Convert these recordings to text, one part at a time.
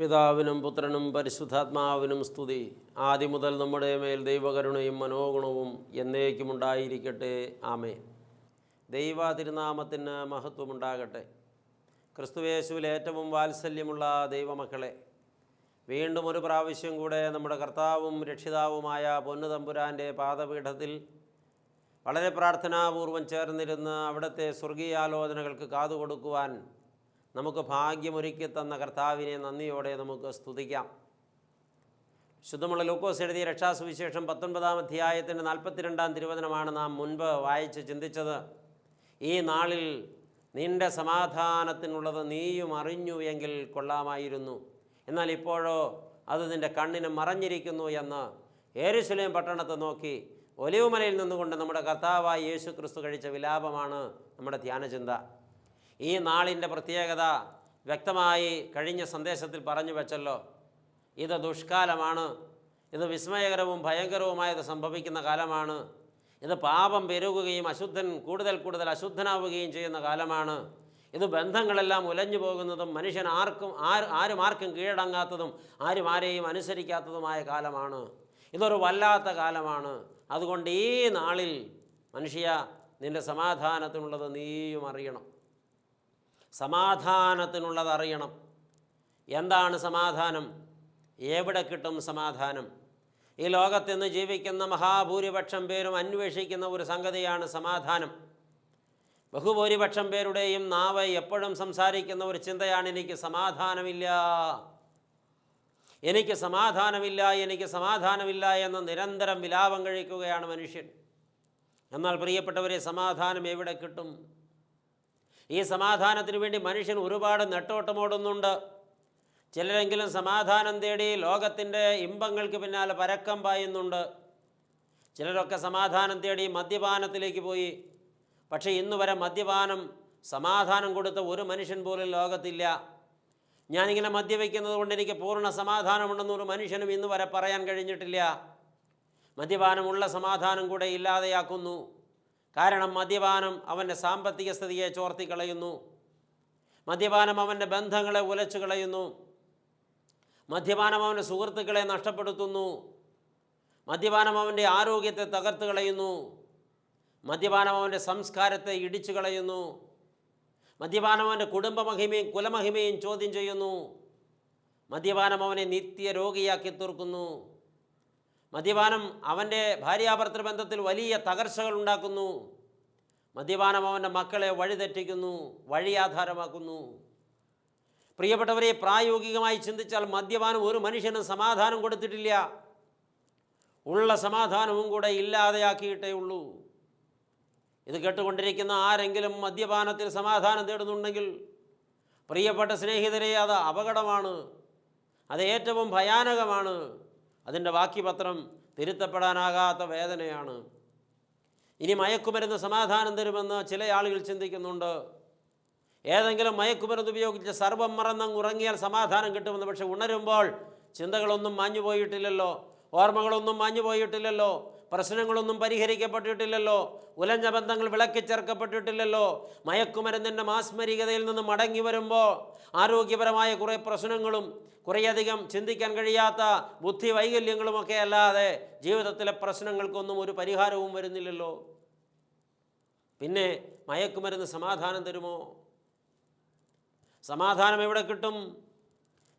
പിതാവിനും പുത്രനും പരിശുദ്ധാത്മാവിനും സ്തുതി. ആദ്യം മുതൽ നമ്മുടെ മേൽ ദൈവകരുണയും മനോഗുണവും എന്നേക്കും ഉണ്ടായിരിക്കട്ടെ. ആമേൻ. ദൈവ തിരുനാമത്തിന് മഹത്വമുണ്ടാകട്ടെ. ക്രിസ്തുയേശുവിൽ ഏറ്റവും വാത്സല്യമുള്ള ദൈവമക്കളെ, വീണ്ടും ഒരു പ്രാവശ്യം കൂടെ നമ്മുടെ കർത്താവും രക്ഷിതാവുമായ പൊന്നുതമ്പുരാൻ്റെ പാദപീഠത്തിൽ വളരെ പ്രാർത്ഥനാപൂർവം ചേർന്നിരുന്ന് അവിടുത്തെ സ്വർഗീയാലോചനകൾക്ക് കാതുകൊടുക്കുവാൻ നമുക്ക് ഭാഗ്യമൊരുക്കി തന്ന കർത്താവിനെ നന്ദിയോടെ നമുക്ക് സ്തുതിക്കാം. ശുദ്ധമുള്ള ലൂക്കോസ് എഴുതിയ രക്ഷാസുവിശേഷം 19-ാം അധ്യായത്തിൻ്റെ 42-ാം തിരുവചനമാണ് നാം മുൻപ് വായിച്ച് ചിന്തിച്ചത്. ഈ നാളിൽ നിൻ്റെ സമാധാനത്തിനുള്ളത് നീയും അറിഞ്ഞു എങ്കിൽ കൊള്ളാമായിരുന്നു, എന്നാൽ ഇപ്പോഴോ അത് നിൻ്റെ കണ്ണിന് മറഞ്ഞിരിക്കുന്നു എന്ന് യെരൂശലേം പട്ടണത്തെ നോക്കി ഒലിവുമലയിൽ നിന്നുകൊണ്ട് നമ്മുടെ കർത്താവായ യേശു ക്രിസ്തു കഴിച്ച വിലാപമാണ് നമ്മുടെ ധ്യാനചിന്ത. ഈ നാളിൻ്റെ പ്രത്യേകത വ്യക്തമായി കഴിഞ്ഞ സന്ദേശത്തിൽ പറഞ്ഞു വെച്ചല്ലോ. ഇത് ദുഷ്കാലമാണ്, ഇത് വിസ്മയകരവും ഭയങ്കരവുമായത് സംഭവിക്കുന്ന കാലമാണ്, ഇത് പാപം പെരുകുകയും അശുദ്ധൻ കൂടുതൽ അശുദ്ധനാവുകയും ചെയ്യുന്ന കാലമാണ്, ഇത് ബന്ധങ്ങളെല്ലാം ഉലഞ്ഞു പോകുന്നതും മനുഷ്യൻ ആരും കീഴടങ്ങാത്തതും ആരെയും അനുസരിക്കാത്തതുമായ കാലമാണ്. ഇതൊരു വല്ലാത്ത കാലമാണ്. അതുകൊണ്ട് ഈ നാളിൽ മനുഷ്യ, നിൻ്റെ സമാധാനത്തിനുള്ളത് നീയും അറിയണം. സമാധാനത്തിനുള്ളത് അറിയണം. എന്താണ് സമാധാനം? എവിടെ കിട്ടും സമാധാനം? ഈ ലോകത്തിന്ന് ജീവിക്കുന്ന മഹാഭൂരിപക്ഷം പേരും അന്വേഷിക്കുന്ന ഒരു സംഗതിയാണ് സമാധാനം. ബഹുഭൂരിപക്ഷം പേരുടെയും നാവ് എപ്പോഴും സംസാരിക്കുന്ന ഒരു ചിന്തയാണ്, എനിക്ക് സമാധാനമില്ല, എനിക്ക് സമാധാനമില്ല, എനിക്ക് സമാധാനമില്ല എന്ന് നിരന്തരം വിലാപം കഴിക്കുകയാണ് മനുഷ്യൻ. എന്നാൽ പ്രിയപ്പെട്ടവരെ, സമാധാനം എവിടെ കിട്ടും? ഈ സമാധാനത്തിന് വേണ്ടി മനുഷ്യൻ ഒരുപാട് നെട്ടോട്ടമോടുന്നുണ്ട്. ചിലരെങ്കിലും സമാധാനം തേടി ലോകത്തിൻ്റെ ഇമ്പങ്ങൾക്ക് പിന്നാലെ പരക്കം പായുന്നുണ്ട്. ചിലരൊക്കെ സമാധാനം തേടി മദ്യപാനത്തിലേക്ക് പോയി. പക്ഷേ ഇന്ന് വരെ മദ്യപാനം സമാധാനം കൊടുത്ത ഒരു മനുഷ്യൻ പോലും ലോകത്തില്ല. ഞാനിങ്ങനെ മദ്യപിക്കുന്നത് കൊണ്ട് എനിക്ക് പൂർണ്ണ സമാധാനമുണ്ടെന്നൊരു മനുഷ്യനും ഇന്ന് വരെ പറയാൻ കഴിഞ്ഞിട്ടില്ല. മദ്യപാനമുള്ള സമാധാനം കൂടെ ഇല്ലാതെയാക്കുന്നു. കാരണം മദ്യപാനം അവൻ്റെ സാമ്പത്തിക സ്ഥിതിയെ ചോർത്തിക്കളയുന്നു. മദ്യപാനം അവൻ്റെ ബന്ധങ്ങളെ ഉലച്ചു കളയുന്നു. മദ്യപാനം അവൻ്റെ സുഹൃത്തുക്കളെ നഷ്ടപ്പെടുത്തുന്നു. മദ്യപാനം അവൻ്റെ ആരോഗ്യത്തെ തകർത്ത് കളയുന്നു. മദ്യപാനം അവൻ്റെ സംസ്കാരത്തെ ഇടിച്ചു കളയുന്നു. മദ്യപാനം അവൻ്റെ കുടുംബമഹിമയും കുലമഹിമയും ചോദ്യം ചെയ്യുന്നു. മദ്യപാനം അവനെ നിത്യരോഗിയാക്കി തീർക്കുന്നു. മദ്യപാനം അവൻ്റെ ഭാര്യാഭർത്തൃ ബന്ധത്തിൽ വലിയ തകർച്ചകൾ ഉണ്ടാക്കുന്നു. മദ്യപാനം അവൻ്റെ മക്കളെ വഴിതെറ്റിക്കുന്നു, വഴിയാധാരമാക്കുന്നു. പ്രിയപ്പെട്ടവരെ, പ്രായോഗികമായി ചിന്തിച്ചാൽ മദ്യപാനം ഒരു മനുഷ്യനും സമാധാനം കൊടുത്തിട്ടില്ല. ഉള്ള സമാധാനവും കൂടെ ഇല്ലാതെയാക്കിയിട്ടേ ഉള്ളൂ. ഇത് കേട്ടുകൊണ്ടിരിക്കുന്ന ആരെങ്കിലും മദ്യപാനത്തിൽ സമാധാനം തേടുന്നുണ്ടെങ്കിൽ പ്രിയപ്പെട്ട സ്നേഹിതരെ, അത് അപകടമാണ്, അത് ഏറ്റവും ഭയാനകമാണ്. അതിൻ്റെ ബാക്കി പത്രം തിരുത്തപ്പെടാനാകാത്ത വേദനയാണ്. ഇനി മയക്കുമരുന്ന് സമാധാനം തരുമെന്ന് ചില ആളുകൾ ചിന്തിക്കുന്നുണ്ട്. ഏതെങ്കിലും മയക്കുമരുന്ന് ഉപയോഗിച്ച് സർവ്വം മറന്നങ്ങ് ഉറങ്ങിയാൽ സമാധാനം കിട്ടുമെന്ന്. പക്ഷെ ഉണരുമ്പോൾ ചിന്തകളൊന്നും മാഞ്ഞു പോയിട്ടില്ലല്ലോ, ഓർമ്മകളൊന്നും മാഞ്ഞു പോയിട്ടില്ലല്ലോ, പ്രശ്നങ്ങളൊന്നും പരിഹരിക്കപ്പെട്ടിട്ടില്ലല്ലോ, ഉലഞ്ഞ ബന്ധങ്ങൾ വിളക്കിച്ചേർക്കപ്പെട്ടിട്ടില്ലല്ലോ. മയക്കുമരുന്നിൻ്റെ മാസ്മരികതയിൽ നിന്ന് മടങ്ങി വരുമ്പോൾ ആരോഗ്യപരമായ കുറേ പ്രശ്നങ്ങളും കുറേയധികം ചിന്തിക്കാൻ കഴിയാത്ത ബുദ്ധി വൈകല്യങ്ങളുമൊക്കെ അല്ലാതെ ജീവിതത്തിലെ പ്രശ്നങ്ങൾക്കൊന്നും ഒരു പരിഹാരവും വരുന്നില്ലല്ലോ. പിന്നെ മയക്കുമരുന്ന് സമാധാനം തരുമോ? സമാധാനം എവിടെ കിട്ടും?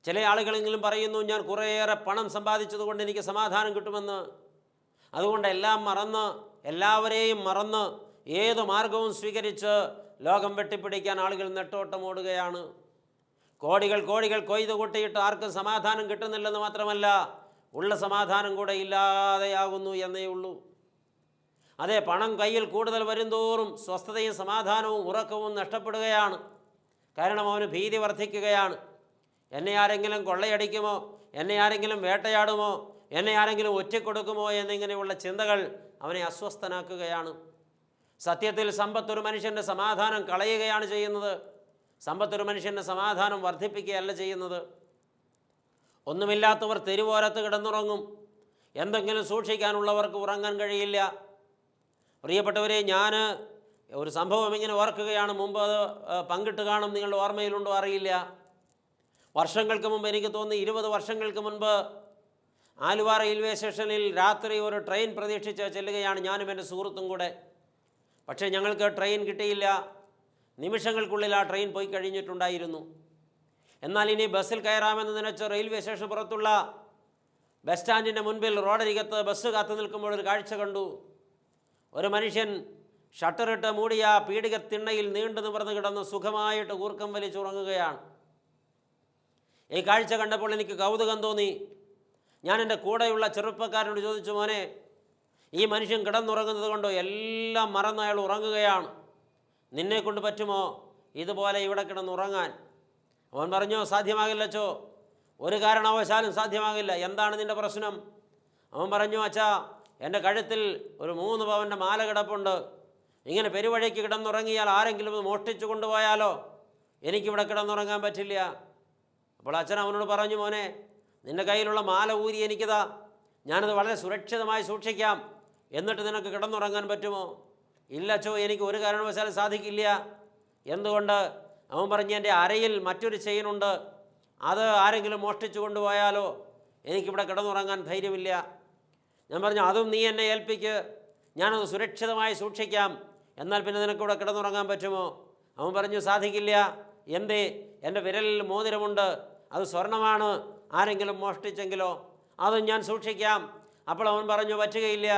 ചില ആളുകളെങ്കിലും പറയുന്നു, ഞാൻ കുറേയേറെ പണം സമ്പാദിച്ചതുകൊണ്ട് എനിക്ക് സമാധാനം കിട്ടുമെന്ന്. അതുകൊണ്ട് എല്ലാം മറന്ന്, എല്ലാവരെയും മറന്ന് ഏത് മാർഗവും സ്വീകരിച്ച് ലോകം വെട്ടിപ്പിടിക്കാൻ ആളുകൾ നെട്ടോട്ടമോടുകയാണ്. കോടികൾ കൊയ്തു കൂട്ടിയിട്ട് ആർക്കും സമാധാനം കിട്ടുന്നില്ലെന്ന് മാത്രമല്ല, ഉള്ള സമാധാനം കൂടെ ഇല്ലാതെയാകുന്നു എന്നേ ഉള്ളൂ. അതേ, പണം കയ്യിൽ കൂടുതൽ വരുംതോറും സ്വസ്ഥതയും സമാധാനവും ഉറക്കവും നഷ്ടപ്പെടുകയാണ്. കാരണം അവന് ഭീതി വർദ്ധിക്കുകയാണ്. എന്നെ ആരെങ്കിലും കൊള്ളയടിക്കുമോ, എന്നെ ആരെങ്കിലും വേട്ടയാടുമോ, എന്നെ ആരെങ്കിലും ഒറ്റക്കൊടുക്കുമോ എന്നിങ്ങനെയുള്ള ചിന്തകൾ അവനെ അസ്വസ്ഥനാക്കുകയാണ്. സത്യത്തിൽ സമ്പത്തൊരു മനുഷ്യൻ്റെ സമാധാനം കളയുകയാണ് ചെയ്യുന്നത്. സമ്പത്തൊരു മനുഷ്യൻ്റെ സമാധാനം വർദ്ധിപ്പിക്കുകയല്ല ചെയ്യുന്നത്. ഒന്നുമില്ലാത്തവർ തെരുവോരത്ത് കിടന്നുറങ്ങും. എന്തെങ്കിലും സൂക്ഷിക്കാനുള്ളവർക്ക് ഉറങ്ങാൻ കഴിയില്ല. പ്രിയപ്പെട്ടവരെ, ഞാൻ ഒരു സംഭവം ഇങ്ങനെ ഓർക്കുകയാണ്. മുമ്പ് അത് പങ്കിട്ട് കാണും, നിങ്ങളുടെ ഓർമ്മയിലുണ്ടോ അറിയില്ല. വർഷങ്ങൾക്ക് മുമ്പ്, എനിക്ക് തോന്നി 20 വർഷങ്ങൾക്ക് മുൻപ്, ആലുവ റെയിൽവേ സ്റ്റേഷനിൽ രാത്രി ഒരു ട്രെയിൻ പ്രതീക്ഷിച്ച് ചെല്ലുകയാണ് ഞാനും എൻ്റെ സുഹൃത്തും കൂടെ. പക്ഷേ ഞങ്ങൾക്ക് ട്രെയിൻ കിട്ടിയില്ല. നിമിഷങ്ങൾക്കുള്ളിൽ ആ ട്രെയിൻ പോയി കഴിഞ്ഞിട്ടുണ്ടായിരുന്നു. എന്നാൽ ഇനി ബസ്സിൽ കയറാമെന്ന് നനച്ച് റെയിൽവേ സ്റ്റേഷൻ പുറത്തുള്ള ബസ് സ്റ്റാൻഡിൻ്റെ മുൻപിൽ റോഡരികത്ത് ബസ് കാത്തു നിൽക്കുമ്പോൾ ഒരു കാഴ്ച കണ്ടു. ഒരു മനുഷ്യൻ ഷട്ടറിട്ട് മൂടിയ പീടിക തിണ്ണയിൽ നീണ്ടു നിവർന്ന് കിടന്ന് സുഖമായിട്ട് ഊർക്കം വലിച്ചുറങ്ങുകയാണ്. ഈ കാഴ്ച കണ്ടപ്പോൾ എനിക്ക് കൗതുകം തോന്നി. ഞാൻ എൻ്റെ കൂടെയുള്ള ചെറുപ്പക്കാരനോട് ചോദിച്ചു, മോനെ, ഈ മനുഷ്യൻ കിടന്നുറങ്ങുന്നത് കൊണ്ടോ എല്ലാം മറന്ന് അയാൾ ഉറങ്ങുകയാണ്, നിന്നെക്കൊണ്ട് പറ്റുമോ ഇതുപോലെ ഇവിടെ കിടന്നുറങ്ങാൻ? അവൻ പറഞ്ഞു, സാധ്യമാകില്ലച്ചോ, ഒരു കാരണവശാലും സാധ്യമാകില്ല. എന്താണ് നിൻ്റെ പ്രശ്നം? അവൻ പറഞ്ഞു, അച്ഛാ, എൻ്റെ കഴുത്തിൽ ഒരു 3 പവൻ്റെ മാല കിടപ്പുണ്ട്. ഇങ്ങനെ പെരുവഴിക്ക് കിടന്നുറങ്ങിയാൽ ആരെങ്കിലും ഒന്ന് മോഷ്ടിച്ചു കൊണ്ടുപോയാലോ? എനിക്കിവിടെ കിടന്നുറങ്ങാൻ പറ്റില്ല. അപ്പോൾ അച്ഛൻ അവനോട് പറഞ്ഞു, മോനെ, നിൻ്റെ കയ്യിലുള്ള മാല ഊരി എനിക്കതാ, ഞാനത് വളരെ സുരക്ഷിതമായി സൂക്ഷിക്കാം, എന്നിട്ട് നിനക്ക് കിടന്നുറങ്ങാൻ പറ്റുമോ? ഇല്ല അച്ചോ, എനിക്ക് ഒരു കാരണവശാലും സാധിക്കില്ല. എന്തുകൊണ്ട്? അവൻ പറഞ്ഞു, എൻ്റെ അരയിൽ മറ്റൊരു ചെയിനുണ്ട്, അത് ആരെങ്കിലും മോഷ്ടിച്ചു കൊണ്ടുപോയാലോ? എനിക്കിവിടെ കിടന്നുറങ്ങാൻ ധൈര്യമില്ല. ഞാൻ പറഞ്ഞു, അതും നീ എന്നെ ഏൽപ്പിക്ക്, ഞാനത് സുരക്ഷിതമായി സൂക്ഷിക്കാം, എന്നാൽ പിന്നെ നിനക്കിവിടെ കിടന്നുറങ്ങാൻ പറ്റുമോ? അവൻ പറഞ്ഞു, സാധിക്കില്ല. എന്തേ? എൻ്റെ വിരലിൽ മോതിരമുണ്ട്, അത് സ്വർണ്ണമാണ്, ആരെങ്കിലും മോഷ്ടിച്ചെങ്കിലോ? അതും ഞാൻ സൂക്ഷിക്കാം. അപ്പോൾ അവൻ പറഞ്ഞു, പറ്റുകയില്ല.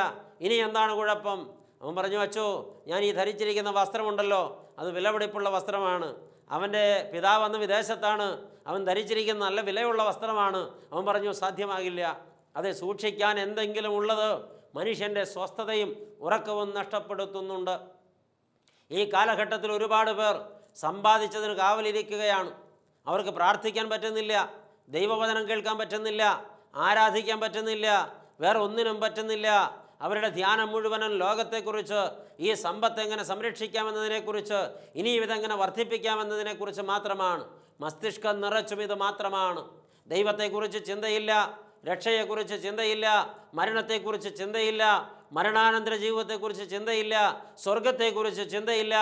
ഇനി എന്താണ് കുഴപ്പം? അവൻ പറഞ്ഞു, അച്ചോ, ഞാൻ ഈ ധരിച്ചിരിക്കുന്ന വസ്ത്രമുണ്ടല്ലോ, അത് വിലപിടിപ്പുള്ള വസ്ത്രമാണ്. അവൻ്റെ പിതാവ് അന്ന് വിദേശത്താണ്, അവൻ ധരിച്ചിരിക്കുന്ന നല്ല വിലയുള്ള വസ്ത്രമാണ്. അവൻ പറഞ്ഞു, സാധ്യമാകില്ല. അത് സൂക്ഷിക്കാൻ എന്തെങ്കിലും ഉള്ളത് മനുഷ്യൻ്റെ സ്വസ്ഥതയും ഉറക്കവും നഷ്ടപ്പെടുത്തുന്നുണ്ട്. ഈ കാലഘട്ടത്തിൽ ഒരുപാട് പേർ സമ്പാദിച്ചതിന് കാവലിരിക്കുകയാണ്. അവർക്ക് പ്രാർത്ഥിക്കാൻ പറ്റുന്നില്ല, ദൈവവചനം കേൾക്കാൻ പറ്റുന്നില്ല, ആരാധിക്കാൻ പറ്റുന്നില്ല, വേറെ ഒന്നിനും പറ്റുന്നില്ല. അവരുടെ ധ്യാനം മുഴുവനും ലോകത്തെക്കുറിച്ച്, ഈ സമ്പത്ത് എങ്ങനെ സംരക്ഷിക്കാമെന്നതിനെക്കുറിച്ച്, ഇനിയും ഇതെങ്ങനെ വർദ്ധിപ്പിക്കാമെന്നതിനെക്കുറിച്ച് മാത്രമാണ്. മസ്തിഷ്കം നിറച്ചും ഇത് മാത്രമാണ്. ദൈവത്തെക്കുറിച്ച് ചിന്തയില്ല, രക്ഷയെക്കുറിച്ച് ചിന്തയില്ല, മരണത്തെക്കുറിച്ച് ചിന്തയില്ല, മരണാനന്തര ജീവിതത്തെക്കുറിച്ച് ചിന്തയില്ല, സ്വർഗത്തെക്കുറിച്ച് ചിന്തയില്ല,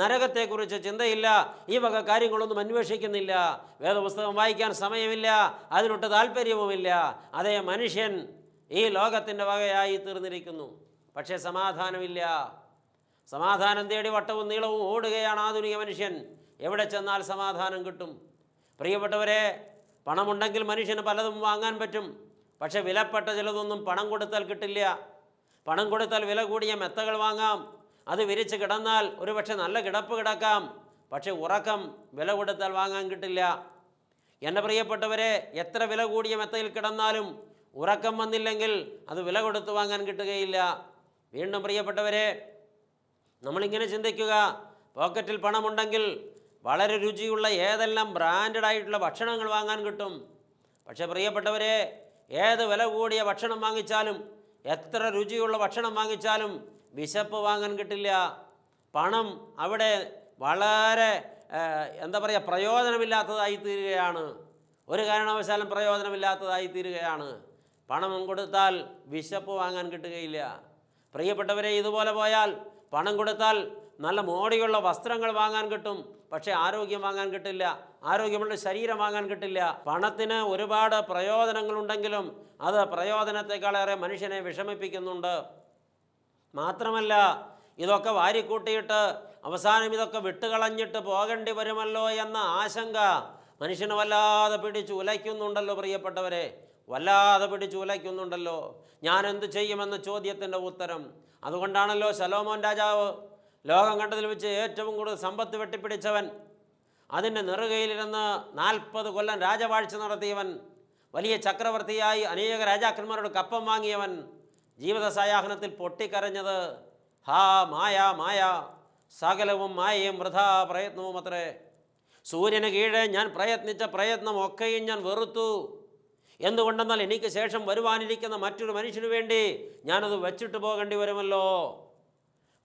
നരകത്തെക്കുറിച്ച് ചിന്തയില്ല. ഈ വക കാര്യങ്ങളൊന്നും അന്വേഷിക്കുന്നില്ല. വേദപുസ്തകം വായിക്കാൻ സമയമില്ല, അതിനൊട്ട് താല്പര്യവുമില്ല. അതേ മനുഷ്യൻ ഈ ലോകത്തിൻ്റെ വകയായി തീർന്നിരിക്കുന്നു. പക്ഷേ സമാധാനമില്ല. സമാധാനം തേടി വട്ടവും നീളവും ഓടുകയാണ് ആധുനിക മനുഷ്യൻ. എവിടെ ചെന്നാൽ സമാധാനം കിട്ടും? പ്രിയപ്പെട്ടവരെ, പണമുണ്ടെങ്കിൽ മനുഷ്യന് പലതും വാങ്ങാൻ പറ്റും. പക്ഷേ വിലപ്പെട്ട ചിലതൊന്നും പണം കൊടുത്താൽ കിട്ടില്ല. പണം കൊടുത്താൽ വില കൂടിയ മെത്തകൾ വാങ്ങാം, അത് വിരിച്ച് കിടന്നാൽ ഒരുപക്ഷെ നല്ല കിടപ്പ് കിടക്കാം. പക്ഷേ ഉറക്കം വില കൊടുത്താൽ വാങ്ങാൻ കിട്ടില്ല. എൻ്റെ പ്രിയപ്പെട്ടവരെ, എത്ര വില കൂടിയ മെത്തയിൽ കിടന്നാലും ഉറക്കം വന്നില്ലെങ്കിൽ അത് വില കൊടുത്ത് വാങ്ങാൻ കിട്ടുകയില്ല. വീണ്ടും പ്രിയപ്പെട്ടവരെ, നമ്മളിങ്ങനെ ചിന്തിക്കുക, പോക്കറ്റിൽ പണമുണ്ടെങ്കിൽ വളരെ രുചിയുള്ള ഏതെല്ലാം ബ്രാൻഡഡ് ആയിട്ടുള്ള ഭക്ഷണങ്ങൾ വാങ്ങാൻ കിട്ടും. പക്ഷേ പ്രിയപ്പെട്ടവരെ, ഏത് വില കൂടിയ ഭക്ഷണം വാങ്ങിച്ചാലും, എത്ര രുചിയുള്ള ഭക്ഷണം വാങ്ങിച്ചാലും വിശപ്പ് വാങ്ങാൻ കിട്ടില്ല. പണം അവിടെ വളരെ പ്രയോജനമില്ലാത്തതായി തീരുകയാണ്. ഒരു കാരണവശാലും പ്രയോജനമില്ലാത്തതായി തീരുകയാണ്. പണം കൊടുത്താൽ വിശപ്പ് വാങ്ങാൻ കിട്ടുകയില്ല. പ്രിയപ്പെട്ടവരെ, ഇതുപോലെ പോയാൽ പണം കൊടുത്താൽ നല്ല മോടിയുള്ള വസ്ത്രങ്ങൾ വാങ്ങാൻ കിട്ടും, പക്ഷേ ആരോഗ്യം വാങ്ങാൻ കിട്ടില്ല, ആരോഗ്യമുള്ള ശരീരം വാങ്ങാൻ കിട്ടില്ല. പണത്തിന് ഒരുപാട് പ്രയോജനങ്ങളുണ്ടെങ്കിലും അത് പ്രയോജനത്തെക്കാളേറെ മനുഷ്യനെ വിഷമിപ്പിക്കുന്നുണ്ട്. മാത്രമല്ല, ഇതൊക്കെ വാരിക്കൂട്ടിയിട്ട് അവസാനം ഇതൊക്കെ വിട്ടുകളഞ്ഞിട്ട് പോകേണ്ടി വരുമല്ലോ എന്ന ആശങ്ക മനുഷ്യനെ വല്ലാതെ പിടിച്ച് ഉലയ്ക്കുന്നുണ്ടല്ലോ. പ്രിയപ്പെട്ടവരെ, വല്ലാതെ പിടിച്ച് ഉലയ്ക്കുന്നുണ്ടല്ലോ. ഞാൻ എന്തു ചെയ്യുമെന്ന ചോദ്യത്തിൻ്റെ ഉത്തരം. അതുകൊണ്ടാണല്ലോ ശലോമോൻ രാജാവ്, ലോകം കണ്ടതിൽ വെച്ച് ഏറ്റവും കൂടുതൽ സമ്പത്ത് വെട്ടിപ്പിടിച്ചവൻ, അതിൻ്റെ നെറുകയിലിരുന്ന് 40 കൊല്ലം രാജവാഴ്ച നടത്തിയവൻ, വലിയ ചക്രവർത്തിയായി അനേക രാജാക്കന്മാരോട് കപ്പം വാങ്ങിയവൻ, ജീവിത സായാഹ്നത്തിൽ പൊട്ടിക്കരഞ്ഞത്, ഹാ മായ മായ, സകലവും മായയും വൃഥാ പ്രയത്നവും അത്രേ. സൂര്യന് കീഴെ ഞാൻ പ്രയത്നിച്ച പ്രയത്നം ഒക്കെയും ഞാൻ വെറുത്തു. എന്തുകൊണ്ടെന്നാൽ എനിക്ക് ശേഷം വരുവാനിരിക്കുന്ന മറ്റൊരു മനുഷ്യന് വേണ്ടി ഞാനത് വെച്ചിട്ട് പോകേണ്ടി വരുമല്ലോ.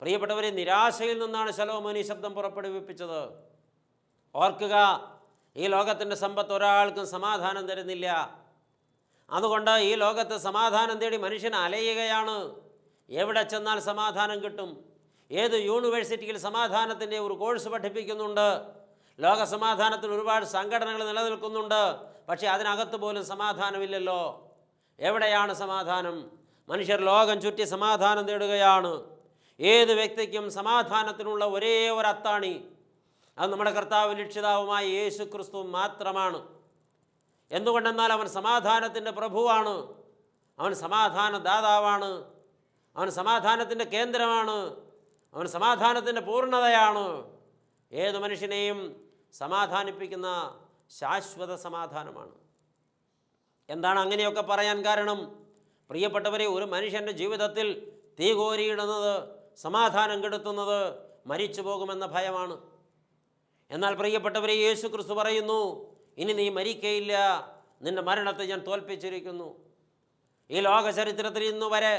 പ്രിയപ്പെട്ടവരെ, നിരാശയിൽ നിന്നാണ് ശലോമോൻ ഈ ശബ്ദം പുറപ്പെടുവിപ്പിച്ചത്. ഓർക്കുക, ഈ ലോകത്തിൻ്റെ സമ്പത്ത് ഒരാൾക്കും സമാധാനം തരുന്നില്ല. അതുകൊണ്ട് ഈ ലോകത്ത് സമാധാനം തേടി മനുഷ്യൻ അലയുകയാണ്. എവിടെ ചെന്നാൽ സമാധാനം കിട്ടും? ഏത് യൂണിവേഴ്സിറ്റിയിൽ സമാധാനത്തിൻ്റെ ഒരു കോഴ്സ് പഠിപ്പിക്കുന്നുണ്ട്? ലോകസമാധാനത്തിന് ഒരുപാട് സംഘടനകൾ നിലനിൽക്കുന്നുണ്ട്, പക്ഷേ അതിനകത്ത് പോലും സമാധാനമില്ലല്ലോ. എവിടെയാണ് സമാധാനം? മനുഷ്യർ ലോകം ചുറ്റി സമാധാനം തേടുകയാണ്. ഏത് വ്യക്തിക്കും സമാധാനത്തിനുള്ള ഒരേ ഒരു അത്താണി അത് നമ്മുടെ കർത്താവും രക്ഷിതാവുമായ യേശു ക്രിസ്തു മാത്രമാണ്. എന്തുകൊണ്ടെന്നാൽ അവൻ സമാധാനത്തിൻ്റെ പ്രഭുവാണ്, അവൻ സമാധാന ദാതാവാണ്, അവൻ സമാധാനത്തിൻ്റെ കേന്ദ്രമാണ്, അവൻ സമാധാനത്തിൻ്റെ പൂർണ്ണതയാണ്. ഏത് മനുഷ്യനെയും സമാധാനിപ്പിക്കുന്ന ശാശ്വത സമാധാനമാണ്. എന്താണ് അങ്ങനെയൊക്കെ പറയാൻ കാരണം? പ്രിയപ്പെട്ടവരെ, ഒരു മനുഷ്യൻ്റെ ജീവിതത്തിൽ തീ കോരിയിടുന്നത്, സമാധാനം കെടുത്തുന്നത് മരിച്ചു പോകുമെന്ന ഭയമാണ്. എന്നാൽ പ്രിയപ്പെട്ടവരെ, യേശു ക്രിസ്തു പറയുന്നു, ഇനി നീ മരിക്കയില്ല, നിന്റെ മരണത്തെ ഞാൻ തോൽപ്പിച്ചിരിക്കുന്നു. ഈ ലോക ചരിത്രത്തിൽ ഇന്നു വരെ